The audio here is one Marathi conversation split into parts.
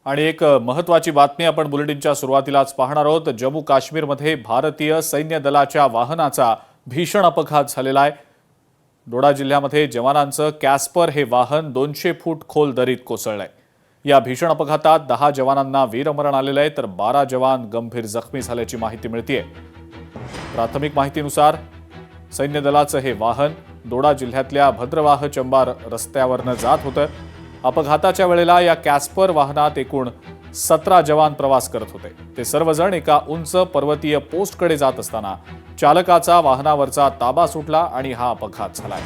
आणि एक महत्त्वाची बातमी आपण बुलेटिनच्या सुरुवातीलाच पाहणार आहोत। जम्मू काश्मीरमध्ये भारतीय सैन्य दलाच्या वाहनाचा भीषण अपघात झालेला आहे। डोडा जिल्ह्यामध्ये जवानांचं कॅस्पर हे वाहन 200 फूट खोल दरीत कोसळलंय। या भीषण अपघातात 10 जवानांना वीरमरण आलेलं आहे, तर 12 जवान गंभीर जखमी झाल्याची माहिती मिळतेय। प्राथमिक माहितीनुसार सैन्य दलाचं हे वाहन डोडा जिल्ह्यातल्या भद्रवाह चंबा रस्त्यावरनं जात होतं। अपघाताच्या वेळेला या कॅस्पर वाहनात एकूण 17 जवान प्रवास करत होते। ते सर्वजण एका उंच पर्वतीय पोस्टकडे जात असताना चालकाचा वाहनावरचा ताबा सुटला आणि हा अपघात झालाय।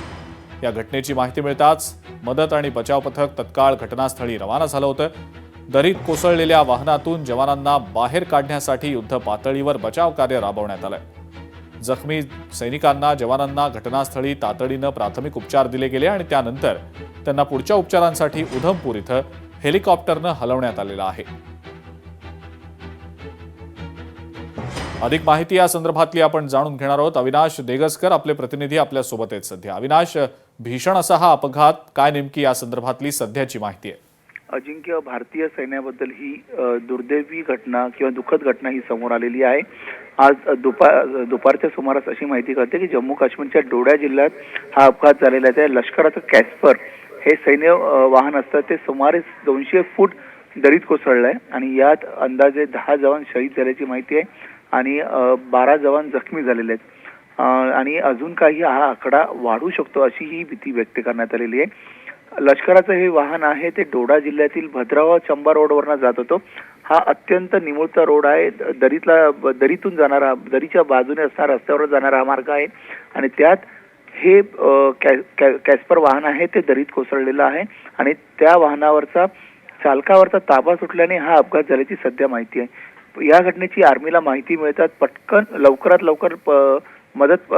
या घटनेची माहिती मिळताच मदत आणि बचाव पथक तत्काळ घटनास्थळी रवाना झालं होतं। दरीत कोसळलेल्या वाहनातून जवानांना बाहेर काढण्यासाठी युद्ध पातळीवर बचाव कार्य राबवण्यात आलंय। जखमी सैनिकांना जवानांना घटनास्थळी तातडीनं प्राथमिक उपचार दिले गेले आणि त्यानंतर त्यांना पुढच्या उपचारांसाठी उधमपूर इथं हेलिकॉप्टरनं हलवण्यात आलेलं आहे। अधिक माहिती या संदर्भातली आपण जाणून घेणार आहोत। अविनाश देगसकर आपले प्रतिनिधी आपल्या सोबत आहेत सध्या। अविनाश, भीषण असा हा अपघात, काय नेमकी या संदर्भातली सध्याची माहिती आहे? अजिंक्य, भारतीय सैन्याबद्दल ही दुर्दैवी घटना किंवा दुःखद घटना ही समोर आलेली आहे। आज दुपारच्या सुमारास अशी माहिती कळते की जम्मू काश्मीरच्या डोडा जिल्ह्यात हा अपघात झालेला आहे। त्या लष्कराचं कॅस्पर हे सैन्य वाहन असतं, ते सुमारे 200 फूट दरीत कोसळलंय आणि यात अंदाजे 10 जवान शहीद झाल्याची माहिती आहे आणि 12 जवान जखमी झालेले आहेत आणि अजून काही हा आकडा वाढू शकतो अशी ही भीती व्यक्त करण्यात आलेली आहे। लष्कराचं हे वाहन आहे ते डोडा जिल्ह्यातील भद्रवाह चंबा रोडवरनं जात होतो। हा अत्यंत निमुळता रोड आहे। दरीतून जाणारा, दरीच्या बाजूने असणारा रस्त्यावर जाणारा हा मार्ग आहे आणि त्यात हे कॅस्पर वाहन आहे ते दरीत कोसळलेलं आहे आणि त्या वाहनावरचा चालकावरचा ताबा सुटल्याने हा अपघात झाल्याची सध्या माहिती आहे। या घटनेची आर्मीला माहिती मिळतात पटकन लवकरात लवकर मदत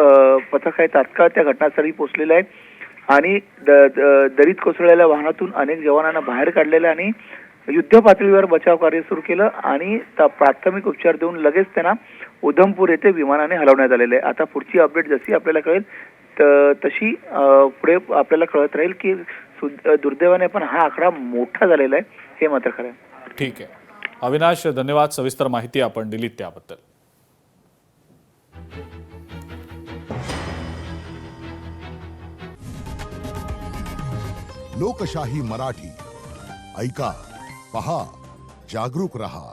पथक आहे तात्काळ त्या घटनास्थळी पोहोचलेलं आहे आणि दरीत कोसळलेल्या वाहनातून अनेक जवानांना बाहेर काढलेलं आणि युद्ध पातळीवर बचाव कार्य सुरू केलं आणि प्राथमिक उपचार देऊन लगेच त्यांना उधमपूर येथे विमानाने हलवण्यात आलेले आहे। आता पुढची अपडेट जशी आपल्याला कळेल तशी पुढे आपल्याला कळत राहील की दुर्दैवाने पण हा आकडा मोठा झालेला आहे, हे मात्र खरं आहे। ठीक आहे अविनाश, धन्यवाद सविस्तर माहिती आपण दिलीत त्याबद्दल। लोकशाही मराठी ऐका, पहा, जागरूक रहा।